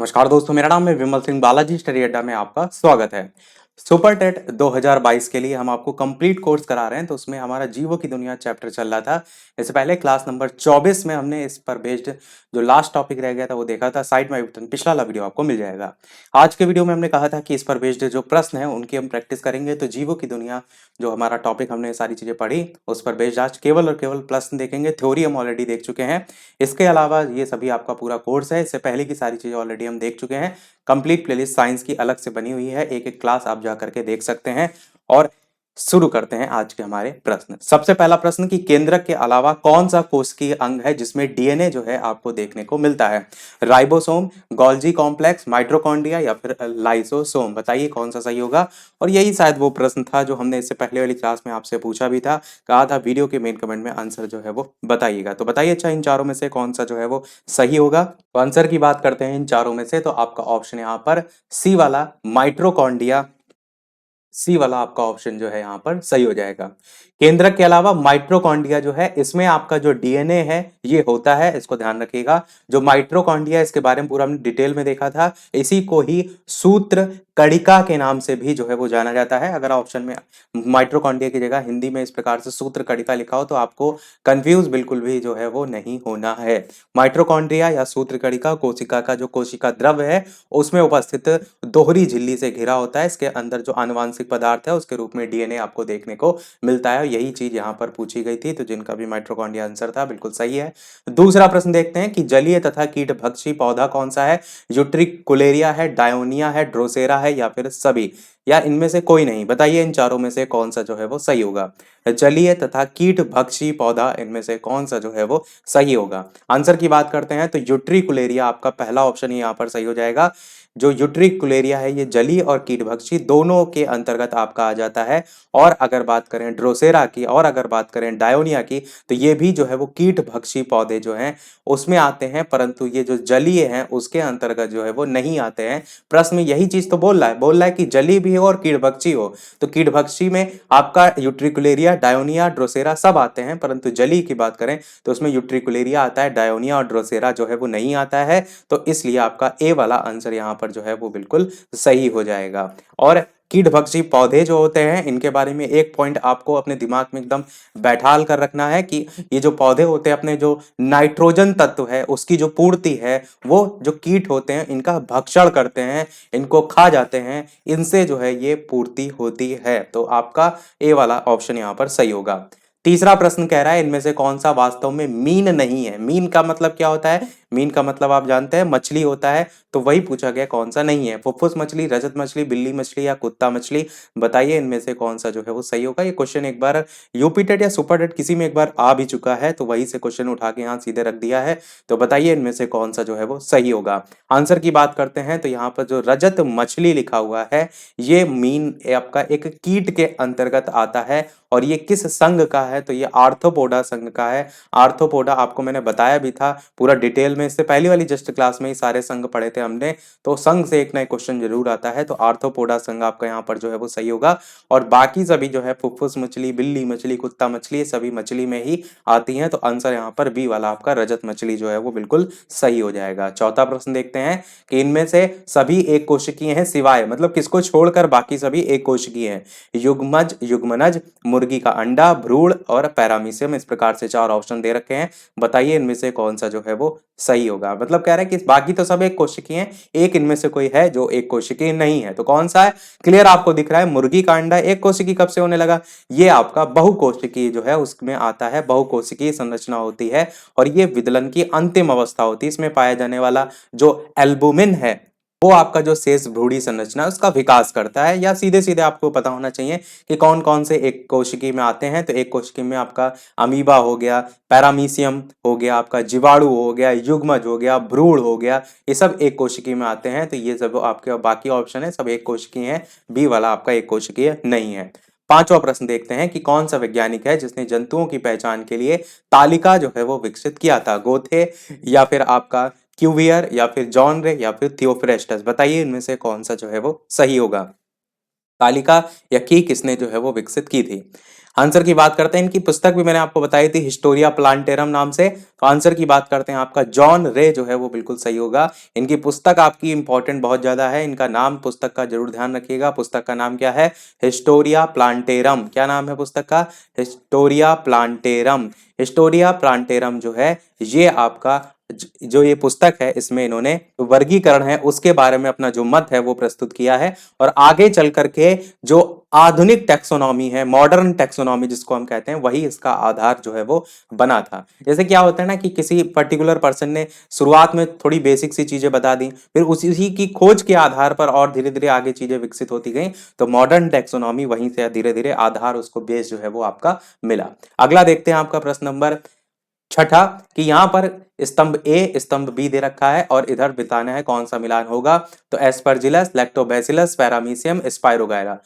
नमस्कार दोस्तों, मेरा नाम है विमल सिंह। बालाजी स्टडी अड्डा में आपका स्वागत है। सुपर टेट 2022 के लिए हम आपको कंप्लीट कोर्स करा रहे हैं, तो उसमें हमारा जीवो की दुनिया चैप्टर चल रहा था। इससे पहले क्लास नंबर 24 में हमने इस पर बेस्ड जो लास्ट टॉपिक रह गया था वो देखा था। साइड में बटन पिछला वाला वीडियो आपको मिल जाएगा। आज के वीडियो में हमने कहा था कि इस पर बेस्ड जो प्रश्न है उनकी हम प्रैक्टिस करेंगे। तो जीवो की दुनिया जो हमारा टॉपिक हमने सारी चीजें पढ़ी उस पर बेस्ड आज केवल और केवल प्रश्न देखेंगे। थ्योरी हम ऑलरेडी देख चुके हैं। इसके अलावा ये सभी आपका पूरा कोर्स है, इससे पहले की सारी चीजें ऑलरेडी हम देख चुके हैं। कंप्लीट प्लेलिस्ट साइंस की अलग से बनी हुई है, एक एक क्लास आप जा करके देख सकते हैं। और शुरू करते हैं आज के हमारे प्रश्न। सबसे पहला प्रश्न कि केंद्रक के अलावा कौन सा कोशिकीय अंग है जिसमें डीएनए जो है आपको देखने को मिलता है? राइबोसोम, गोल्जी कॉम्प्लेक्स, माइटोकॉन्ड्रिया या फिर लाइसोसोम? बताइए कौन सा सही होगा। और यही शायद वो प्रश्न था जो हमने इससे पहले वाली क्लास में आपसे पूछा भी था। कहा था वीडियो के मेन कमेंट में आंसर जो है वो बताइएगा। तो बताइए अच्छा, इन चारों में से कौन सा जो है वो सही होगा। तो आंसर की बात करते हैं इन चारों में से, तो आपका ऑप्शन यहाँ पर सी वाला माइट्रोकॉन्ड्रिया, सी वाला आपका ऑप्शन जो है यहाँ पर सही हो जाएगा। केंद्रक के अलावा माइट्रोकॉन्ड्रिया जो है इसमें आपका जो डीएनए है ये होता है, इसको ध्यान रखिएगा। जो माइट्रोकॉन्ड्रिया इसके बारे में पूरा हमने डिटेल में देखा था। इसी को ही सूत्र कणिका के नाम से भी जो है वो जाना जाता है। अगर ऑप्शन में माइट्रोकॉन्ड्रिया की जगह हिंदी में इस प्रकार से सूत्र कणिका लिखा हो तो आपको कंफ्यूज बिल्कुल भी जो है वो नहीं होना है। माइट्रोकॉन्ड्रिया या सूत्र कणिका कोशिका का जो कोशिका द्रव है उसमें उपस्थित दोहरी झिल्ली से घिरा होता है। इसके अंदर जो आनुवांशिक पदार्थ है उसके रूप में डीएनए आपको देखने को मिलता है। यही चीज यहाँ पर पूछी गई थी, तो जिनका भी माइट्रोकॉन्ड्रिया आंसर था बिल्कुल सही है। दूसरा प्रश्न देखते हैं कि जलीय तथा कीटभक्षी पौधा कौन सा है? यूट्रिकुलेरिया है, डायोनिया है, ड्रोसेरा है या फिर सभी, या इनमें से कोई नहीं? बताइए इन चारों में से कौन सा जो है वो सही होगा। जलीय तथा कीटभक्षी पौधा, इनमें से कौन सा जो है वो सही होगा। आंसर की बात करते हैं तो यूट्रिकुलेरिया आपका पहला ऑप्शन यहाँ पर सही हो जाएगा। जो यूट्रिकुलेरिया है ये जलीय और कीटभक्षी दोनों के अंतर्गत आपका आ जाता है। और अगर बात करें ड्रोसेरा की और अगर बात करें डायोनिया की तो ये भी जो है वो कीटभक्षी पौधे जो हैं उसमें आते हैं, परंतु ये जो जलीय हैं उसके अंतर्गत जो है वो नहीं आते हैं। प्रश्न में यही चीज तो बोल रहा है कि जलीय भी हो और कीटभक्षी हो। तो कीटभक्षी में आपका यूट्रिकुलेरिया, डायोनिया, ड्रोसेरा सब आते हैं, परंतु जलीय की बात करें तो उसमें यूट्रिकुलेरिया आता है, डायोनिया और ड्रोसेरा जो है वो नहीं आता है। तो इसलिए आपका ए वाला आंसर यहाँ पर जो है वो बिल्कुल सही हो जाएगा। और कीटभक्षी पौधे जो होते हैं इनके बारे में एक पॉइंट आपको अपने दिमाग में एकदम बैठाल कर रखना है कि ये जो पौधे होते हैं अपने जो नाइट्रोजन तत्व है उसकी जो पूर्ति है वो जो कीट होते हैं इनका भक्षण करते हैं, इनको खा जाते हैं, इनसे जो है ये पूर्ति होती है। तो आपका ए वाला ऑप्शन यहाँ पर सही होगा। तीसरा प्रश्न कह रहा है इनमें से कौन सा वास्तव में मीन नहीं है? मीन का मतलब क्या होता है? मीन का मतलब आप जानते हैं मछली होता है। तो वही पूछा गया कौन सा नहीं है। फुफ्फुस मछली, रजत मछली, बिल्ली मछली या कुत्ता मछली? बताइए इनमें से कौन सा जो है वो सही होगा। ये क्वेश्चन एक बार यूपी टेट या सुपर टेट किसी में एक बार आ भी चुका है, तो वही से क्वेश्चन उठा के यहाँ सीधे रख दिया है। तो बताइए इनमें से कौन सा जो है वो सही होगा। आंसर की बात करते हैं तो यहाँ पर जो रजत मछली लिखा हुआ है ये मीन आपका एक कीट के अंतर्गत आता है। और ये किस संघ का है? तो ये आर्थ्रोपोडा संघ का है। आर्थ्रोपोडा आपको मैंने बताया भी था पूरा डिटेल में, इससे पहली वाली जस्ट क्लास में ही सारे संघ पढ़े थे हमने। तो संघ से एक नया क्वेश्चन जरूर आता है, तो आर्थ्रोपोडा संघ आपका यहाँ पर जो है वो सही होगा। और बाकी सभी जो है फुफ्फुस मछली, बिल्ली मछली, कुत्ता मछली, ये सभी मछली में ही आती हैं। तो आंसर यहाँ पर बी वाला आपका रजत मछली जो है वो बिल्कुल सही हो जाएगा। चौथा प्रश्न देखते हैं कि इनमें से सभी एक कोशिकीय हैं सिवाय, मतलब किसको छोड़कर बाकी सभी एक कोशिकीय हैं? युग्मज, युग्मनज, मुर्गी का अंडा, भ्रूण और पैरामीशियम। इस प्रकार से चार ऑप्शन दे रखे हैं। बताइए इनमें से कौन सा जो है वो सही होगा। मतलब कह रहे हैं कि बाकी तो सब एक कोशिकीय हैं, एक इनमें से कोई है जो एक कोशिकीय नहीं है। तो कौन सा है? क्लियर आपको दिख रहा है मुर्गी का अंडा एक कोशिकीय कब से होने लगा? ये आपका बहुकोशिकीय जो है उसमें आता है, बहुकोशिकीय संरचना होती है। और ये विदलन की अंतिम अवस्था होती है। इसमें पाया जाने वाला जो एल्बुमिन है वो आपका जो शेष भ्रूणी संरचना है उसका विकास करता है। या सीधे सीधे आपको पता होना चाहिए कि कौन कौन से एक कोशिकी में आते हैं। तो एक कोशिकी में आपका अमीबा हो गया, पैरामीशियम हो गया, आपका जीवाणु हो गया, युग्मज हो गया, भ्रूण हो गया, ये सब एक कोशिकी में आते हैं। तो ये सब आपके बाकी ऑप्शन है सब एक कोशिकीय हैं, बी वाला आपका एक कोशिकीय नहीं है। पांचवा प्रश्न देखते हैं कि कौन सा वैज्ञानिक है जिसने जंतुओं की पहचान के लिए तालिका जो है वो विकसित किया था? गोथे या फिर आपका क्यूवियर या फिर जॉन रे या फिर थियोफ्रेस्टस? बताइए इनमें से कौन सा जो है वो सही होगा। तालिका या की किसने जो है वो विकसित की थी? आंसर की बात करते हैं, इनकी पुस्तक भी मैंने आपको बताई थी हिस्टोरिया प्लांटेरम नाम से। तो आंसर की बात करते हैं, आपका जॉन रे जो है वो बिल्कुल सही होगा। इनकी पुस्तक आपकी इंपॉर्टेंट बहुत ज्यादा है, इनका नाम पुस्तक का जरूर ध्यान रखिएगा। पुस्तक का नाम क्या है? Historia plantarum. क्या नाम है पुस्तक का? Historia plantarum. हिस्टोरिया प्लांटेरम जो है ये आपका जो ये पुस्तक है, इसमें इन्होंने वर्गीकरण है उसके बारे में अपना जो मत है वो प्रस्तुत किया है। और आगे चल करके जो आधुनिक टैक्सोनॉमी है, मॉडर्न टैक्सोनॉमी जिसको हम कहते हैं, वही इसका आधार जो है वो बना था। जैसे क्या होता है ना कि किसी पर्टिकुलर पर्सन ने शुरुआत में थोड़ी बेसिक सी चीजें बता दी, फिर उसी की खोज के आधार पर और धीरे धीरे आगे चीजें विकसित होती गई। तो मॉडर्न टैक्सोनॉमी वहीं से धीरे धीरे आधार, उसको बेस जो है वो आपका मिला। अगला देखते हैं आपका प्रश्न नंबर छठा, कि यहां पर स्तंभ ए स्तंभ बी दे रखा है और इधर बताना है कौन सा मिलान होगा। तो एस्परजिलस, लैक्टोबैसिलस, पैरामीशियम, स्पाइरोगायरा।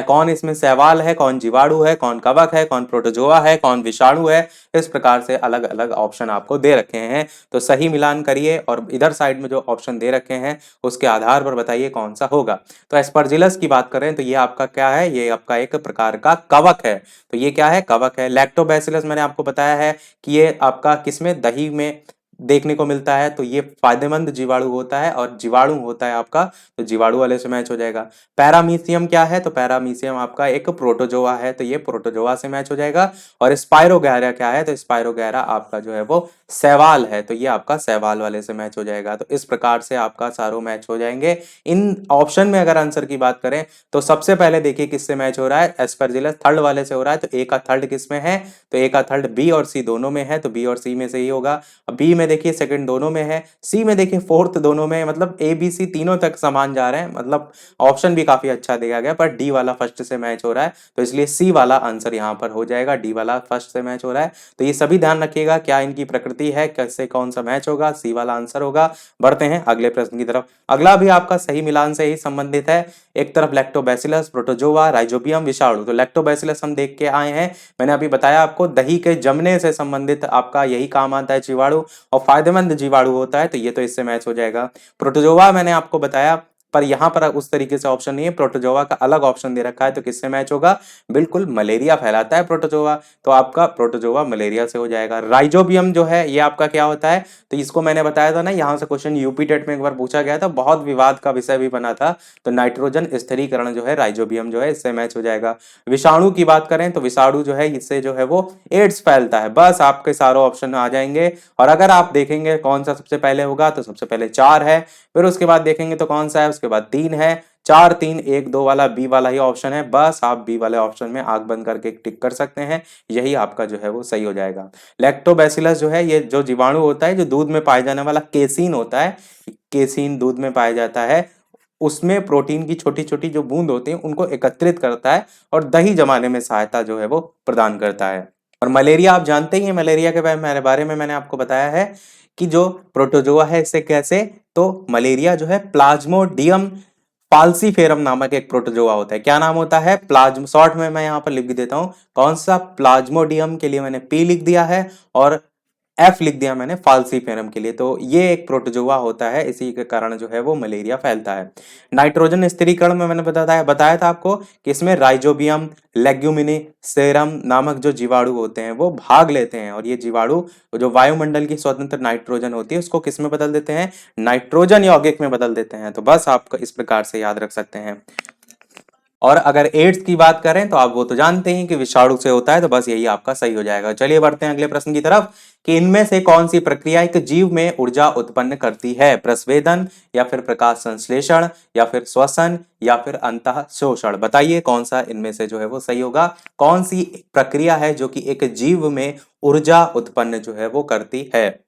कौन इसमें शैवाल है, कौन जीवाणु है, कौन कवक है, कौन प्रोटोजोआ है, कौन विषाणु है। इस प्रकार से अलग अलग ऑप्शन आपको दे रखे हैं। तो सही मिलान करिए और इधर साइड में जो ऑप्शन दे रखे हैं उसके आधार पर बताइए कौन सा होगा। तो एस्परजिलस की बात करें तो ये आपका क्या है? ये आपका एक प्रकार का कवक है। तो ये क्या है? कवक है। लैक्टोबैसिलस मैंने आपको बताया है कि ये आपका किसमें? दही में देखने को मिलता है। तो ये फायदेमंद जीवाणु होता है और जीवाणु होता है आपका, तो जीवाणु वाले से मैच हो जाएगा। पैरामीशियम क्या है? तो पैरामीशियम आपका एक प्रोटोजोआ है, तो ये प्रोटोजोआ से मैच हो जाएगा। और स्पाइरोगैरा क्या है? तो स्पाइरोगैरा आपका जो है वो शैवाल है, तो ये आपका शैवाल वाले से मैच हो जाएगा। तो इस प्रकार से आपका सारों मैच हो जाएंगे। इन ऑप्शन में अगर आंसर की बात करें तो सबसे पहले देखिए किससे मैच हो रहा है? एस्परजिलस थर्ड वाले से हो रहा है। तो ए का थर्ड किसमें है? तो ए का थर्ड बी और सी दोनों में है, तो बी और सी में से ही होगा। बी में देखिए सेकंड दोनों में है, सी में देखिए फोर्थ दोनों में है। मतलब ए बी सी तीनों तक समान जा रहे हैं, मतलब ऑप्शन भी काफी अच्छा दिया गया, पर डी वाला फर्स्ट से मैच हो रहा है, तो इसलिए सी वाला आंसर यहाँ पर हो जाएगा। डी वाला फर्स्ट से मैच हो रहा है, तो ये सभी ध्यान रखिएगा क्या इनकी प्रकृति है, कैसे कौन सा मैच होगा, सी वाला आंसर होगा। बढ़ते हैं अगले प्रश्न की तरफ। अगला भी आपका सही मिलान से ही संबंधित है। एक तरफ लैक्टोबैसिलस, प्रोटोजोआ, राइजोबियम, विषाणु। तो लैक्टोबैसिलस हम देख के आए हैं, मैंने अभी बताया आपको दही के जमने से संबंधित आपका यही काम आता है जीवाणु, और फायदेमंद जीवाणु होता है, तो ये तो इससे मैच हो जाएगा। प्रोटोजोआ मैंने आपको बताया, पर यहां पर उस तरीके से ऑप्शन नहीं है, प्रोटोजोआ का अलग ऑप्शन दे रखा है, तो किससे मैच होगा? बिल्कुल मलेरिया फैलाता है प्रोटोजोआ, तो आपका प्रोटोजोआ मलेरिया से हो जाएगा। राइजोबियम जो है ये आपका क्या होता है? तो इसको मैंने बताया था ना, यहाँ से क्वेश्चन यूपी टेट में एक बार पूछा गया था, बहुत विवाद का विषय भी बना था। तो नाइट्रोजन स्थिरीकरण जो है राइजोबियम जो है इससे मैच हो जाएगा। विषाणु की बात करें तो विषाणु जो है इससे जो है वो एड्स फैलता है। बस आपके सारे ऑप्शन आ जाएंगे। और अगर आप देखेंगे कौन सा सबसे पहले होगा, तो सबसे पहले 4 है, फिर उसके बाद देखेंगे तो कौन सा है, उसके बाद 3 है। 4 3 1 2 वाला बी वाला ही ऑप्शन है, बस आप बी वाले ऑप्शन में आंख बंद करके टिक कर सकते हैं, यही आपका जो है वो सही हो जाएगा। लैक्टोबैसिलस जो है ये जो जीवाणु होता है, जो दूध में पाए जाने वाला केसीन होता है, केसीन दूध में पाया जाता है, उसमें प्रोटीन की छोटी छोटी जो बूंद होती है उनको एकत्रित करता है और दही जमाने में सहायता जो है वो प्रदान करता है। और मलेरिया आप जानते ही हैं, मलेरिया के बारे में मैंने आपको बताया है कि जो प्रोटोजोआ है इससे कैसे, तो मलेरिया जो है प्लाज्मोडियम फाल्सीफेरम नामक एक प्रोटोजोआ होता है। क्या नाम होता है? प्लाज्म, शॉर्ट में मैं यहाँ पर लिख देता हूँ, कौन सा? प्लाज्मोडियम के लिए मैंने पी लिख दिया है और एफ लिख दिया मैंने फाल्सीफेरम के लिए। तो ये एक प्रोटोजोआ होता है, इसी के कारण जो है वो मलेरिया फैलता है। नाइट्रोजन स्थिरीकरण में मैंने बताया था आपको कि इसमें राइजोबियम, लेग्यूमिनी सेरम नामक जो जीवाणु होते हैं वो भाग लेते हैं, और ये जीवाणु जो वायुमंडल की स्वतंत्र नाइट्रोजन होती है उसको किस में बदल देते हैं? नाइट्रोजन यौगिक में बदल देते हैं। तो बस आप इस प्रकार से याद रख सकते हैं। और अगर एड्स की बात करें तो आप वो तो जानते हैं कि विषाणु से होता है, तो बस यही आपका सही हो जाएगा। चलिए बढ़ते हैं अगले प्रश्न की तरफ, कि इनमें से कौन सी प्रक्रिया एक जीव में ऊर्जा उत्पन्न करती है? प्रस्वेदन, या फिर प्रकाश संश्लेषण, या फिर श्वसन, या फिर अंतः शोषण। बताइए कौन सा इनमें से जो है वो सही होगा? कौन सी प्रक्रिया है जो कि एक जीव में ऊर्जा उत्पन्न जो है वो करती है?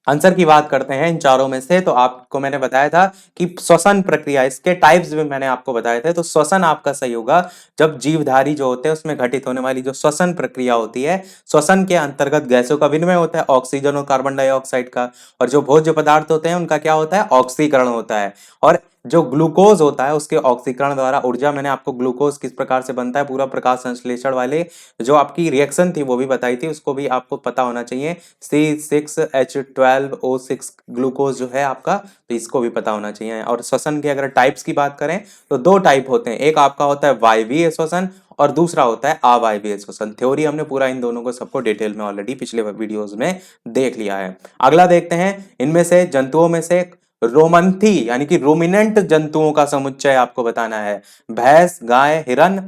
आंसर की बात करते हैं इन चारों में से, तो आपको मैंने बताया था कि श्वसन प्रक्रिया, इसके टाइप्स भी मैंने आपको बताए थे। तो श्वसन आपका सही होगा, जब जीवधारी जो होते हैं उसमें घटित होने वाली जो श्वसन प्रक्रिया होती है, श्वसन के अंतर्गत गैसों का विनिमय होता है, ऑक्सीजन और कार्बन डाइऑक्साइड का, और जो भोज्य पदार्थ होते हैं उनका क्या होता है? ऑक्सीकरण होता है। और जो ग्लूकोज होता है उसके ऑक्सीकरण द्वारा ऊर्जा, मैंने आपको ग्लूकोज किस प्रकार से बनता है पूरा प्रकाश संश्लेषण वाले जो आपकी रिएक्शन थी वो भी बताई थी, उसको भी आपको पता होना चाहिए। C6H12O6 ग्लूकोज जो है आपका, तो इसको भी पता होना चाहिए। और श्वसन के अगर टाइप्स की बात करें तो दो टाइप होते हैं, एक आपका होता है वायवीय श्वसन और दूसरा होता है अवायवीय श्वसन। थ्योरी हमने पूरा इन दोनों को सबको डिटेल में ऑलरेडी पिछले वीडियोस में देख लिया है। अगला देखते हैं, इनमें से जंतुओं में से रोमंथी यानी कि रूमिनेंट जंतुओं का समुच्चय आपको बताना है। भैंस, गाय, हिरन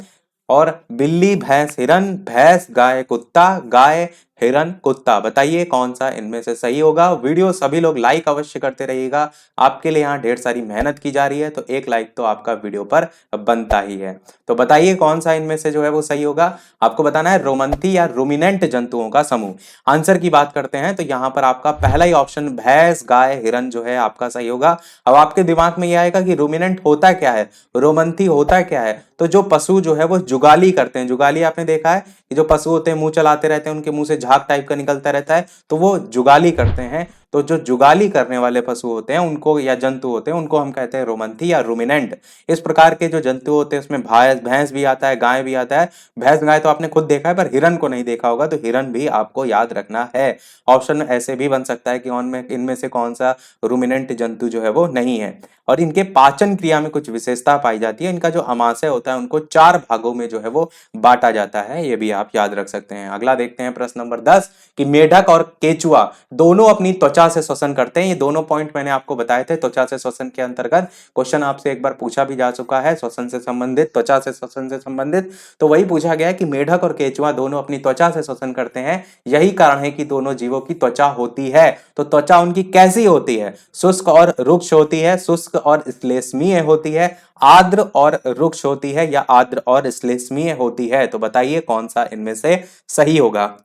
और बिल्ली, भैंस, हिरन, भैंस, गाय, कुत्ता, गाय, हिरन, कुत्ता। बताइए कौन सा इनमें से सही होगा। वीडियो सभी लोग लाइक अवश्य करते रहिएगा, आपके लिए यहाँ ढेर सारी मेहनत की जा रही है, तो एक लाइक तो आपका वीडियो पर बनता ही है। तो बताइए कौन सा इनमें से जो है वो सही होगा। आपको बताना है रोमंथी या रूमिनेंट जंतुओं का समूह। आंसर की बात करते हैं तो यहाँ पर आपका पहला ही ऑप्शन भैंस, गाय, हिरन जो है आपका सही होगा। अब आपके दिमाग में यह आएगा कि रूमिनेंट होता क्या है, रोमंथी होता क्या है। तो जो पशु जो है वो जुगाली करते हैं, जुगाली आपने देखा है कि जो पशु होते हैं मुंह चलाते रहते हैं, उनके मुंह से झाग टाइप का निकलता रहता है, तो वो जुगाली करते हैं। तो जो जुगाली करने वाले पशु होते हैं उनको या जंतु होते हैं उनको हम कहते हैं रोमंथी या रूमिनेंट। इस प्रकार के जो जंतु होते हैं उसमें भैंस भी आता है, गाय भी आता है। भैंस गाय तो आपने खुद देखा है, पर हिरन को नहीं देखा होगा, तो हिरन भी आपको याद रखना है। ऑप्शन ऐसे भी बन सकता है कि इनमें से कौन सा रूमिनेंट जंतु जो है वो नहीं है। और इनके पाचन क्रिया में कुछ विशेषता पाई जाती है। इनका जो अमाशय होता है उनको 4 भागों में जो है वो बांटा जाता है, ये भी आप याद रख सकते हैं। अगला देखते हैं प्रश्न नंबर 10 कि मेढक और केचुआ दोनों अपनी त्वचा से श्वसन करते हैं। ये दोनों पॉइंट मैंने आपको बताए थे त्वचा से श्वसन के अंतर्गत। क्वेश्चन आपसे एक बार पूछा भी जा चुका है श्वसन से संबंधित, त्वचा से श्वसन से संबंधित। तो वही पूछा गया है कि मेढक और केचुआ दोनों अपनी त्वचा से श्वसन करते हैं। यही कारण है कि दोनों जीवों की त्वचा होती है। तो त्वचा उनकी कैसी होती है, शुष्क और रुक्ष होती है, शुष्क और श्लेष्मीय होती है, आर्द्र और रुक्ष होती है, या आर्द्र और श्लेष्मीय होती है। तो बताइए कौन सा इनमें से सही होगा,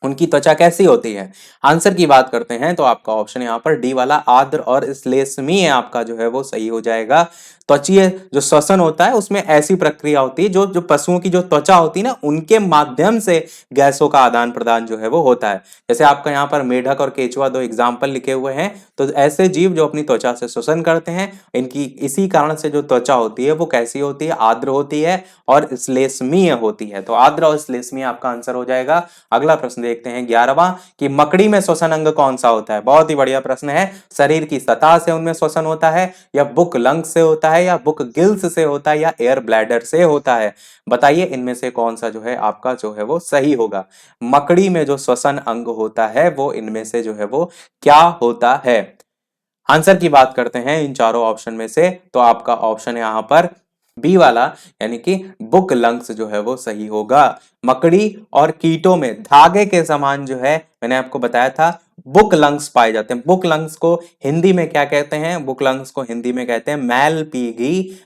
उनकी त्वचा कैसी होती है। आंसर की बात करते हैं तो आपका ऑप्शन यहाँ पर डी वाला आर्द्र और श्लेष्मीय आपका जो है वो सही हो जाएगा। त्वचीय जो श्वसन होता है उसमें ऐसी प्रक्रिया होती है जो जो पशुओं की जो त्वचा होती है ना उनके माध्यम से गैसों का आदान प्रदान जो है वो होता है। जैसे आपका यहाँ पर मेढक और केचुआ दो एग्जाम्पल लिखे हुए हैं, तो ऐसे जीव जो अपनी त्वचा से श्वसन करते हैं, इनकी इसी कारण से जो त्वचा होती है वो कैसी होती है, आर्द्र होती है और श्लेष्मीय होती है। तो आर्द्र और श्लेष्मीय आपका आंसर हो जाएगा। अगला प्रश्न देखते हैं 11वां कि मकड़ी में श्वसन अंग कौन सा होता है। बहुत ही बढ़िया प्रश्न है। शरीर की सतह से उनमें श्वसन होता है, या बुक लंग्स से होता है, या बुक गिल्स से होता है, या एयर ब्लैडर से होता है। बताइए इनमें से कौन सा जो है आपका जो है वो सही होगा। मकड़ी में जो श्वसन अंग होता है वो इनमें से जो है वो क्या होता है। आंसर की बात करते हैं इन चारों ऑप्शन में से, तो आपका ऑप्शन यहां पर बी वाला यानी कि बुक लंग्स जो है वो सही होगा। मकड़ी और कीटों में धागे के समान जो है, मैंने आपको बताया था, बुक लंग्स पाए जाते हैं। बुक लंग्स को हिंदी में क्या कहते हैं, बुक लंग्स को हिंदी में कहते हैं मैलपीगी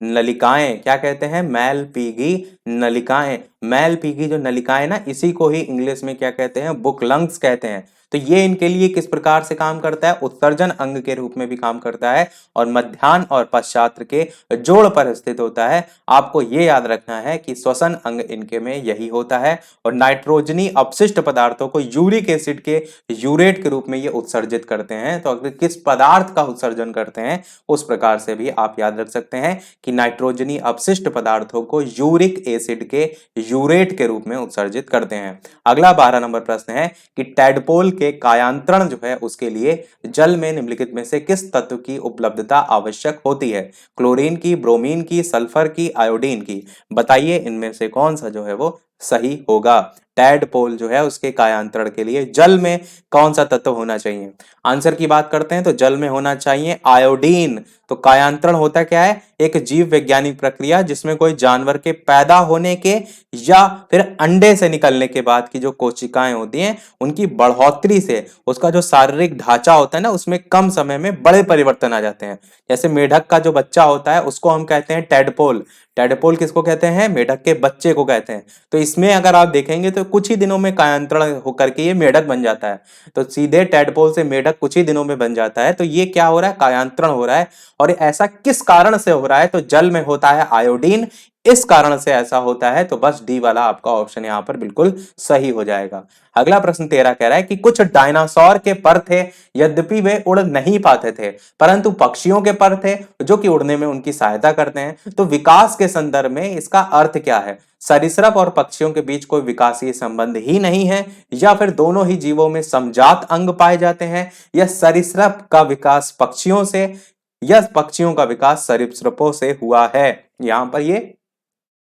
नलिकाएं। क्या कहते हैं, मैलपीगी नलिकाएं। मैलपीगी जो नलिकाएं ना, इसी को ही इंग्लिश में क्या कहते हैं, बुक लंग्स कहते हैं। तो ये इनके लिए किस प्रकार से काम करता है, उत्सर्जन अंग के रूप में भी काम करता है, और मध्याह्न और पश्चात्र के जोड़ पर स्थित होता है। आपको ये याद रखना है कि श्वसन अंग इनके में यही होता है, और नाइट्रोजनी अपशिष्ट पदार्थों को यूरिक एसिड के यूरेट के रूप में ये उत्सर्जित करते हैं। तो अगर किस पदार्थ का उत्सर्जन करते हैं उस प्रकार से भी आप याद रख सकते हैं कि नाइट्रोजनी अपशिष्ट पदार्थों को यूरिक एसिड के यूरेट के रूप में उत्सर्जित करते हैं। अगला 12 नंबर प्रश्न है कि टैडपोल के कायांतरण जो है उसके लिए जल में निम्नलिखित में से किस तत्व की उपलब्धता आवश्यक होती है। क्लोरीन की, ब्रोमीन की, सल्फर की, आयोडीन की। बताइए इनमें से कौन सा जो है वो सही होगा। टैडपोल जो है उसके कायांतरण के लिए जल में कौन सा तत्व होना चाहिए। आंसर की बात करते हैं तो जल में होना चाहिए आयोडीन। तो कायांतरण होता क्या है, एक जीव वैज्ञानिक प्रक्रिया जिसमें कोई जानवर के पैदा होने के या फिर अंडे से निकलने के बाद की जो कोशिकाएं होती हैं उनकी बढ़ोतरी से उसका जो शारीरिक ढांचा होता है ना उसमें कम समय में बड़े परिवर्तन आ जाते हैं। जैसे मेढक का जो बच्चा होता है उसको हम कहते हैं टैडपोल। टैडपोल किसको कहते हैं, मेढक के बच्चे को कहते हैं। तो इसमें अगर आप देखेंगे तो कुछ ही दिनों में कायांतरण होकर के ये मेढक बन जाता है। तो सीधे टैडपोल से मेढक कुछ ही दिनों में बन जाता है। तो ये क्या हो रहा है, कायांतरण हो रहा है। और ऐसा किस कारण से हो रहा है, तो जल में होता है आयोडीन। इस कारण से ऐसा होता है, तो बस डी वाला आपका ऑप्शन यहाँ पर बिल्कुल सही हो जाएगा। अगला प्रश्न 13 कह रहा है कि कुछ डायनासोर के पर थे, यद्यपि वे उड़ नहीं पाते थे, परंतु पक्षियों के पर थे जो कि उड़ने में उनकी सहायता करते हैं। तो विकास के संदर्भ में इसका अर्थ क्या है? सरीसृप और पक्षियों के बीच कोई विकासीय संबंध ही नहीं है, या फिर दोनों ही जीवों में समजात अंग पाए जाते हैं, या सरीसृप का विकास पक्षियों से या पक्षियों का विकास सरीसृपों से हुआ है। यहां पर ये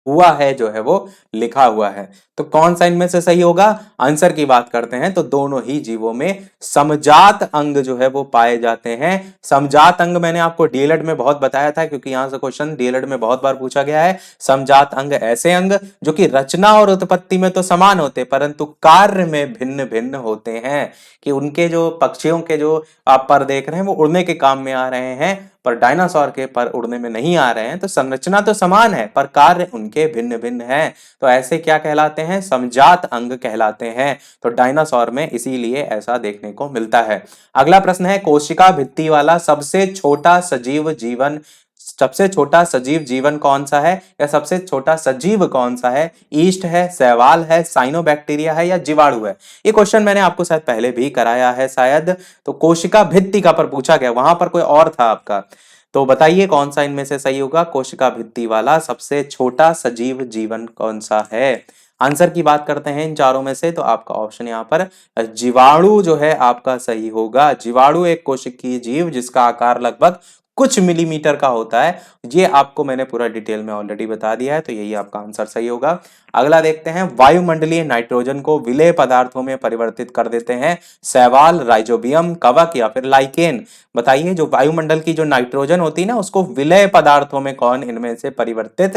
हुआ है जो है वो लिखा हुआ है, तो कौन सा इनमें से सही होगा? आंसर की बात करते हैं तो दोनों ही जीवों में समजात अंग जो है वो पाए जाते हैं। समजात अंग मैंने आपको डीएलएड में बहुत बताया था, क्योंकि यहां से क्वेश्चन डीएलएड में बहुत बार पूछा गया है। समजात अंग ऐसे अंग जो कि रचना और उत्पत्ति में तो समान होते, परंतु कार्य में भिन्न भिन्न होते हैं, कि उनके जो पक्षियों के जो आप पर देख रहे हैं वो उड़ने के काम में आ रहे हैं, पर डायनासोर के पर उड़ने में नहीं आ रहे हैं। तो संरचना तो समान है पर कार्य उनके भिन्न भिन्न हैं, तो ऐसे क्या कहलाते हैं? समजात अंग कहलाते हैं। तो डायनासोर में इसीलिए ऐसा देखने को मिलता है। अगला प्रश्न है, कोशिका भित्ति वाला सबसे छोटा सजीव जीवन कौन सा है, या सबसे छोटा सजीव कौन सा है? ईस्ट है, शैवाल है, साइनोबैक्टीरिया है, या जीवाणु है? ये क्वेश्चन मैंने आपको शायद पहले भी कराया है शायद। तो कोशिका भित्ति का पर पूछा गया, वहां पर कोई और था आपका, तो बताइए कौन सा इनमें से सही होगा? कोशिका भित्ति वाला सबसे छोटा सजीव जीवन कौन सा है? आंसर की बात करते हैं इन चारों में से, तो आपका ऑप्शन यहाँ पर जीवाणु जो है आपका सही होगा। जीवाणु एक कोशिकीय जीव जिसका आकार लगभग कुछ मिलीमीटर का होता है, ये आपको मैंने पूरा डिटेल में ऑलरेडी बता दिया है, तो यही आपका आंसर सही होगा। अगला देखते हैं, वायुमंडलीय नाइट्रोजन को विलेय पदार्थों में परिवर्तित कर देते हैं शैवाल, राइजोबियम, कवक या फिर लाइकेन। बताइए जो वायुमंडल की जो नाइट्रोजन होती है ना, उसको विलेय पदार्थों में कौन इनमें से परिवर्तित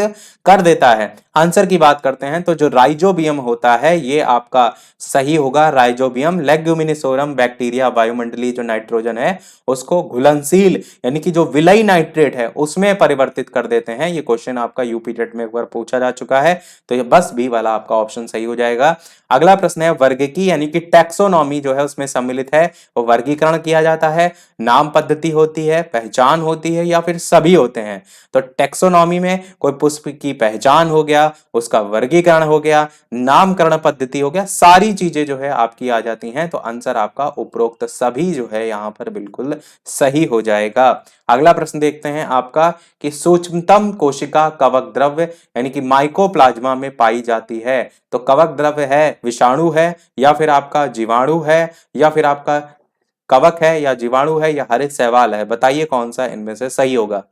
कर देता है? आंसर की बात करते हैं तो जो राइजोबियम होता है ये आपका सही होगा। राइजोबियम लेग्यूमिनिसोरम बैक्टीरिया वायुमंडलीय जो नाइट्रोजन है उसको घुलनशील यानी कि जो विलयी नाइट्रेट है उसमें परिवर्तित कर देते हैं। ये क्वेश्चन आपका यूपी टेट में एक बार पूछा जा चुका है, तो ये बस बी वाला आपका ऑप्शन सही हो जाएगा। अगला प्रश्न है, वर्गीकी यानी कि टैक्सोनॉमी जो है उसमें सम्मिलित है, वो वर्गीकरण किया जाता है, नाम पद्धति होती है, पहचान होती है, या फिर सभी होते हैं? तो टैक्सोनॉमी में कोई पुष्प की पहचान हो गया, उसका वर्गीकरण हो गया, नामकरण पद्धति हो गया, सारी चीजें जो है आपकी आ जाती हैं, तो आंसर आपका उपरोक्त सभी जो है यहाँ पर बिल्कुल सही हो जाएगा। अगला प्रश्न देखते हैं आपका कि सूक्ष्मतम कोशिका कवक द्रव्य यानी कि माइकोप्लाज्मा में पाई जाती है, तो कवक द्रव्य है, विषाणु है, या फिर आपका जीवाणु है, या फिर आपका कवक है, या जीवाणु है, या हरित शैवाल है? बताइए कौन सा इनमें से सही होगा।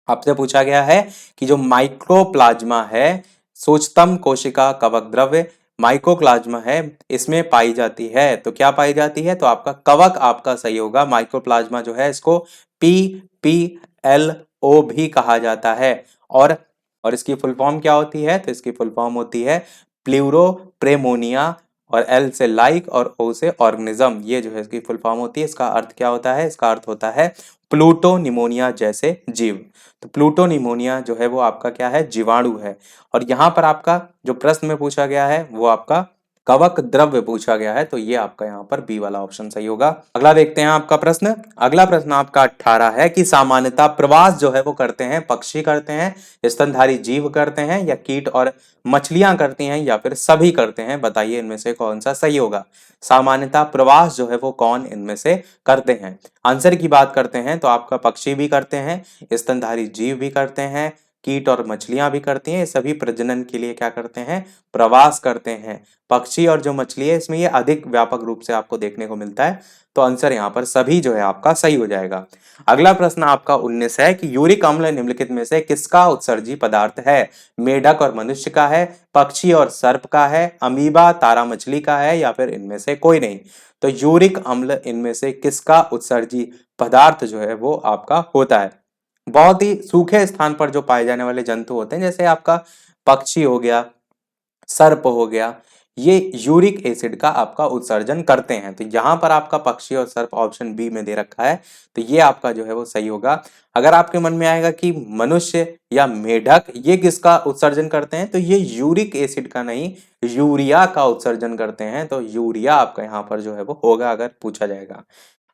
आपसे पूछा गया है कि जो माइक्रोप्लाज्मा है, सूक्ष्मतम कोशिका कवक द्रव्य माइकोप्लाज्मा है, इसमें पाई जाती है, तो क्या पाई जाती है? तो आपका कवक आपका सही होगा। माइक्रोप्लाज्मा जो है इसको PPLO भी कहा जाता है, और इसकी फुल फॉर्म क्या होती है? तो इसकी फुल फॉर्म होती है प्ल्यूरोप्रेमोनिया, और एल से लाइक और ओ से ऑर्गेनिज्म, ये जो है इसकी फुल फॉर्म होती है। इसका अर्थ क्या होता है? इसका अर्थ होता है प्लूटो निमोनिया जैसे जीव। तो प्लूटो निमोनिया जो है वो आपका क्या है? जीवाणु है। और यहाँ पर आपका जो प्रश्न में पूछा गया है वो आपका कवक द्रव्य पूछा गया है, तो ये आपका यहाँ पर बी वाला ऑप्शन सही होगा। अगला देखते हैं आपका प्रश्न। अगला प्रश्न आपका 18 है कि सामान्यतः प्रवास जो है वो करते हैं पक्षी करते हैं, स्तनधारी जीव करते हैं, या कीट और मछलियां करती हैं, या फिर सभी करते हैं? बताइए इनमें से कौन सा सही होगा। सामान्यतः प्रवास जो है वो कौन इनमें से करते हैं? आंसर की बात करते हैं तो आपका पक्षी भी करते हैं, स्तनधारी जीव भी करते हैं, कीट और मछलियां भी करती हैं। ये सभी प्रजनन के लिए क्या करते हैं? प्रवास करते हैं। पक्षी और जो मछली है इसमें ये अधिक व्यापक रूप से आपको देखने को मिलता है, तो आंसर यहाँ पर सभी जो है आपका सही हो जाएगा। अगला प्रश्न आपका 19 है कि यूरिक अम्ल निम्नलिखित में से किसका उत्सर्जी पदार्थ है? मेढक और मनुष्य का है, पक्षी और सर्प का है, अमीबा तारा मछली का है, या फिर इनमें से कोई नहीं? तो यूरिक अम्ल इनमें से किसका उत्सर्जी पदार्थ जो है वो आपका होता है? बहुत ही सूखे स्थान पर जो पाए जाने वाले जंतु होते हैं, जैसे आपका पक्षी हो गया, सर्प हो गया, ये यूरिक एसिड का आपका उत्सर्जन करते हैं। तो यहां पर आपका पक्षी और सर्प ऑप्शन बी में दे रखा है, तो ये आपका जो है वो सही होगा। अगर आपके मन में आएगा कि मनुष्य या मेढक ये किसका उत्सर्जन करते हैं, तो ये यूरिक एसिड का नहीं, यूरिया का उत्सर्जन करते हैं, तो यूरिया आपका यहाँ पर जो है वो होगा अगर पूछा जाएगा।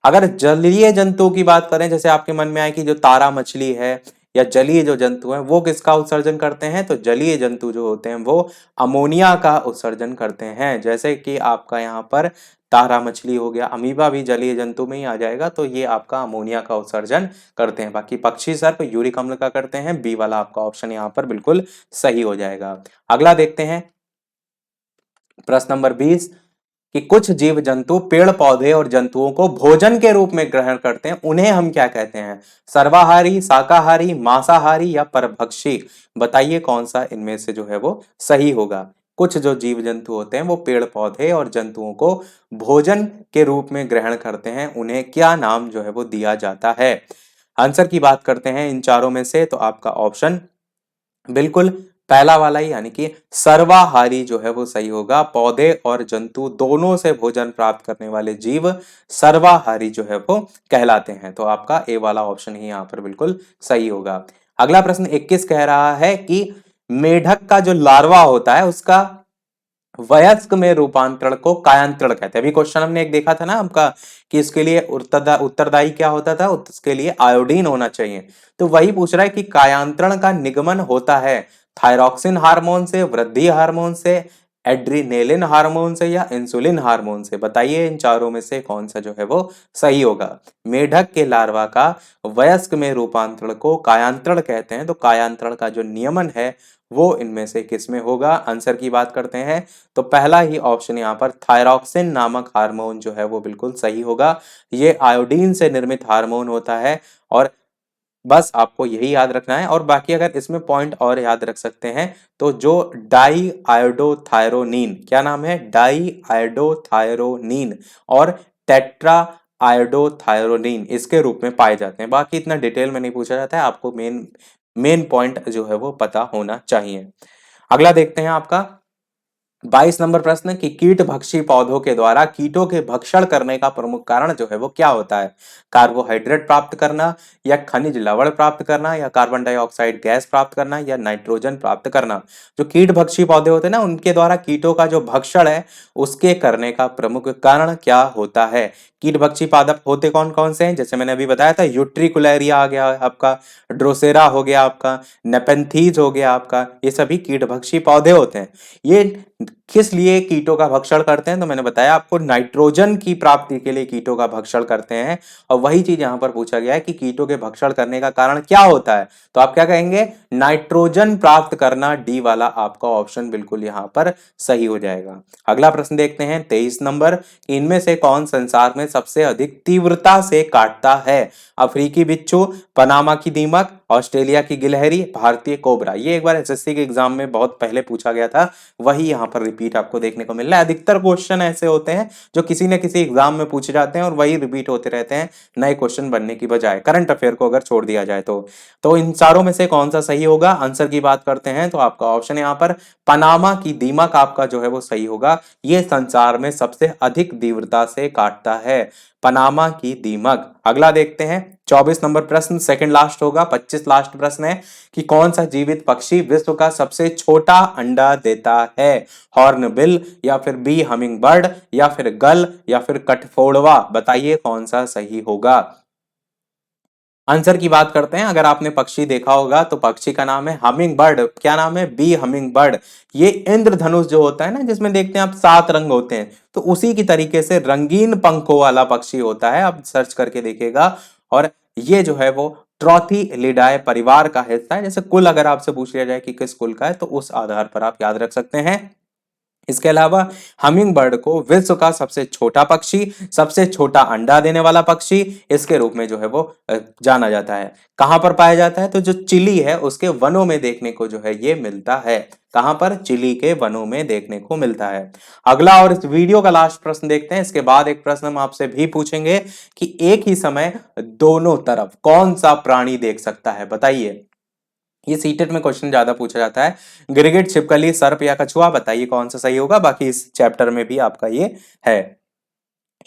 अगर जलीय जंतुओं की बात करें, जैसे आपके मन में आए कि जो तारा मछली है या जलीय जो जंतु हैं वो किसका उत्सर्जन करते हैं? तो जलीय जंतु जो होते हैं वो अमोनिया का उत्सर्जन करते हैं। जैसे कि आपका यहाँ पर तारा मछली हो गया, अमीबा भी जलीय जंतु में ही आ जाएगा, तो ये आपका अमोनिया का उत्सर्जन करते हैं। बाकी पक्षी सर्प यूरिक अम्ल का करते हैं। बी वाला आपका ऑप्शन यहाँ पर बिल्कुल सही हो जाएगा। अगला देखते हैं प्रश्न नंबर 20 कि कुछ जीव जंतु पेड़ पौधे और जंतुओं को भोजन के रूप में ग्रहण करते हैं, उन्हें हम क्या कहते हैं? सर्वाहारी, शाकाहारी, मांसाहारी या परभक्षी? बताइए कौन सा इनमें से जो है वो सही होगा। कुछ जो जीव जंतु होते हैं वो पेड़ पौधे और जंतुओं को भोजन के रूप में ग्रहण करते हैं, उन्हें क्या नाम जो है वो दिया जाता है? आंसर की बात करते हैं इन चारों में से, तो आपका ऑप्शन बिल्कुल पहला वाला ही यानी कि सर्वाहारी जो है वो सही होगा। पौधे और जंतु दोनों से भोजन प्राप्त करने वाले जीव सर्वाहारी जो है वो कहलाते हैं। तो आपका ए वाला ऑप्शन ही यहाँ पर बिल्कुल सही होगा। अगला प्रश्न 21 कह रहा है कि मेढक का जो लार्वा होता है उसका वयस्क में रूपांतरण को कायांतरण कहते हैं। अभी क्वेश्चन हमने एक देखा था ना आपका कि इसके लिए उत्तरदायी क्या होता था? उसके लिए आयोडीन होना चाहिए। तो वही पूछ रहा है कि कायांतरण का निगमन होता है थायरॉक्सिन हार्मोन से, वृद्धि हार्मोन से, एड्रीनेलिन हार्मोन से या इंसुलिन हार्मोन से? बताइए इन चारों में से कौन सा जो है वो सही होगा। मेढक के लार्वा का वयस्क में रूपांतरण को कायांतरण कहते हैं, तो कायांतरण का जो नियमन है वो इनमें से किस में होगा? आंसर की बात करते हैं तो पहला ही ऑप्शन यहाँ पर थायरॉक्सिन नामक हार्मोन जो है वो बिल्कुल सही होगा। ये आयोडीन से निर्मित हार्मोन होता है और बस आपको यही याद रखना है। और बाकी अगर इसमें पॉइंट और याद रख सकते हैं तो जो डाई आयोडोथायरोनीन, क्या नाम है? डाई आयोडोथायरोनीन और टेट्रा आयोडोथायरोनीन इसके रूप में पाए जाते हैं। बाकी इतना डिटेल में नहीं पूछा जाता है, आपको मेन मेन पॉइंट जो है वो पता होना चाहिए। अगला देखते हैं आपका 22 नंबर प्रश्न कि कीट भक्षी पौधों के द्वारा कीटों के भक्षण करने का प्रमुख कारण जो है वो क्या होता है? कार्बोहाइड्रेट प्राप्त करना या खनिज लवण प्राप्त करना या कार्बन डाइऑक्साइड गैस प्राप्त करना या नाइट्रोजन प्राप्त करना? जो कीट भक्षी पौधे होते हैं ना उनके द्वारा कीटों का जो भक्षण है उसके करने का प्रमुख कारण क्या होता है? कीट भक्षी पादप होते कौन कौन से हैं? जैसे मैंने अभी बताया था, यूट्रिकुलेरिया आ गया आपका, ड्रोसेरा हो गया आपका, नेपेंथीज हो गया आपका, ये सभी कीट भक्षी पौधे होते हैं। ये किस लिए कीटों का भक्षण करते हैं? तो मैंने बताया आपको नाइट्रोजन की प्राप्ति के लिए कीटों का भक्षण करते हैं। और वही चीज यहां पर पूछा गया है कि कीटों के भक्षण करने का कारण क्या होता है? तो आप क्या कहेंगे? नाइट्रोजन प्राप्त करना। डी वाला आपका ऑप्शन बिल्कुल यहां पर सही हो जाएगा। अगला प्रश्न देखते हैं 23 नंबर, इनमें से कौन संसार में सबसे अधिक तीव्रता से काटता है? अफ्रीकी बिच्छू, पनामा की दीमक, ऑस्ट्रेलिया की गिलहरी, भारतीय कोबरा? ये एक बार एसएससी के एग्जाम में बहुत पहले पूछा गया था, वही यहाँ पर रिपीट आपको देखने को मिल रहा है। अधिकतर क्वेश्चन ऐसे होते हैं जो किसी न किसी एग्जाम में पूछे जाते हैं और वही रिपीट होते रहते हैं नए क्वेश्चन बनने की बजाय, करंट अफेयर को अगर छोड़ दिया जाए तो इन चारों में से कौन सा सही होगा? आंसर की बात करते हैं तो आपका ऑप्शन यहाँ पर पनामा की दीमक आपका जो है वो सही होगा। ये संसार में सबसे अधिक तीव्रता से काटता है, पनामा की दीमक। अगला देखते हैं 24 नंबर प्रश्न, सेकंड लास्ट होगा, 25 लास्ट प्रश्न है कि कौन सा जीवित पक्षी विश्व का सबसे छोटा अंडा देता है? हॉर्नबिल या फिर बी हमिंग बर्ड या फिर गल या फिर कठफोड़वा? बताइए कौन सा सही होगा। आंसर की बात करते हैं, अगर आपने पक्षी देखा होगा तो पक्षी का नाम है हमिंग बर्ड। क्या नाम है? Bee humming bird. ये इंद्रधनुष जो होता है ना जिसमें देखते हैं आप 7 रंग होते हैं, तो उसी की तरीके से रंगीन पंखों वाला पक्षी होता है, आप सर्च करके देखिएगा। और ये जो है वो ट्रॉथिलिडाए परिवार का हिस्सा है। जैसे कुल अगर आपसे पूछ लिया जाए कि किस कुल का है तो उस आधार पर आप याद रख सकते हैं। इसके अलावा हमिंग बर्ड को विश्व का सबसे छोटा पक्षी, सबसे छोटा अंडा देने वाला पक्षी इसके रूप में जो है वो जाना जाता है। कहां पर पाया जाता है? तो जो चिली है उसके वनों में देखने को जो है ये मिलता है। कहां पर? चिली के वनों में देखने को मिलता है। अगला और इस वीडियो का लास्ट प्रश्न देखते हैं, इसके बाद एक प्रश्न हम आपसे भी पूछेंगे कि एक ही समय दोनों तरफ कौन सा प्राणी देख सकता है? बताइए। ये सीटेट में क्वेश्चन ज्यादा पूछा जाता है। गिरगिट, छिपकली, सर्प या कछुआ? बताइए कौन सा सही होगा। बाकी इस चैप्टर में भी आपका ये है।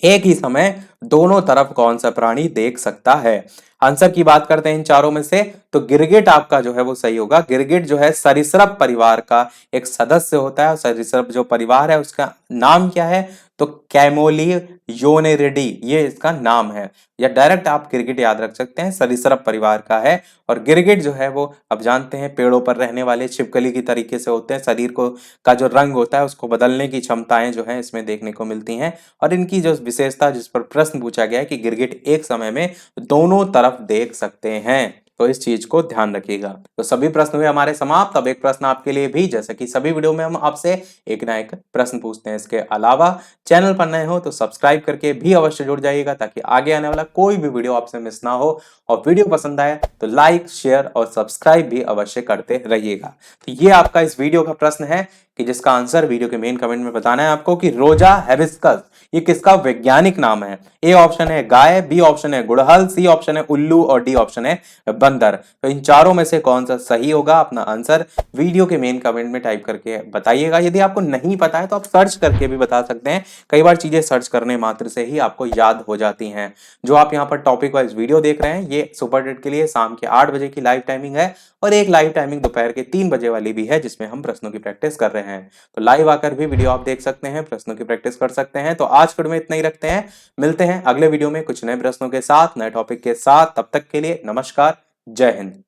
एक ही समय दोनों तरफ कौन सा प्राणी देख सकता है? आंसर की बात करते हैं इन चारों में से तो गिरगिट आपका जो है वो सही होगा। गिरगिट जो है सरीसृप परिवार का एक सदस्य होता है और सरीसृप जो परिवार है उसका नाम क्या है? तो कैमोलियोनेरिडी ये इसका नाम है। या डायरेक्ट आप गिरगिट याद रख सकते हैं, सरीसृप परिवार का है। और गिरगिट जो है वो आप जानते हैं पेड़ों पर रहने वाले छिपकली की तरीके से होते हैं, शरीर को का जो रंग होता है उसको बदलने की क्षमताएं जो है इसमें देखने को मिलती हैं। और इनकी जो विशेषता जिस पर प्रश्न पूछा गया है कि गिरगिट एक समय में दोनों तरफ देख सकते हैं, तो इस चीज को ध्यान रखिएगा। तो सभी प्रश्न हुए हमारे समाप्त। अब एक प्रश्न आपके लिए भी, जैसे कि सभी वीडियो में हम आपसे एक ना एक प्रश्न पूछते हैं। इसके अलावा चैनल पर नए हो तो सब्सक्राइब करके भी अवश्य जुड़ जाइएगा, ताकि आगे आने वाला कोई भी वीडियो आपसे मिस ना हो। और वीडियो पसंद आए तो लाइक शेयर और सब्सक्राइब भी अवश्य करते रहिएगा। तो ये आपका इस वीडियो का प्रश्न है कि जिसका आंसर वीडियो के मेन कमेंट में बताना है आपको कि रोजा हिबिस्कस ये किसका वैज्ञानिक नाम है। ए ऑप्शन है गाय, बी ऑप्शन है गुड़हल, सी ऑप्शन है उल्लू और डी ऑप्शन है बंदर। तो इन चारों में से कौन सा सही होगा, अपना आंसर वीडियो के मेन कमेंट में टाइप करके बताइएगा। यदि आपको नहीं पता है तो आप सर्च करके भी बता सकते हैं। कई बार चीजें सर्च करने मात्र से ही आपको याद हो जाती हैं। जो आप यहाँ पर टॉपिक वाइज वीडियो देख रहे हैं ये सुपर टेट के लिए शाम के 8 बजे की लाइव टाइमिंग है, और एक लाइव टाइमिंग दोपहर के 3 बजे वाली भी है, जिसमें हम प्रश्नों की प्रैक्टिस कर रहे हैं। तो लाइव आकर भी वीडियो आप देख सकते हैं, प्रश्नों की प्रैक्टिस कर सकते हैं। तो आज के वीडियो में इतना ही रखते हैं, मिलते हैं अगले वीडियो में कुछ नए प्रश्नों के साथ, नए टॉपिक के साथ। तब तक के लिए नमस्कार, जय हिंद।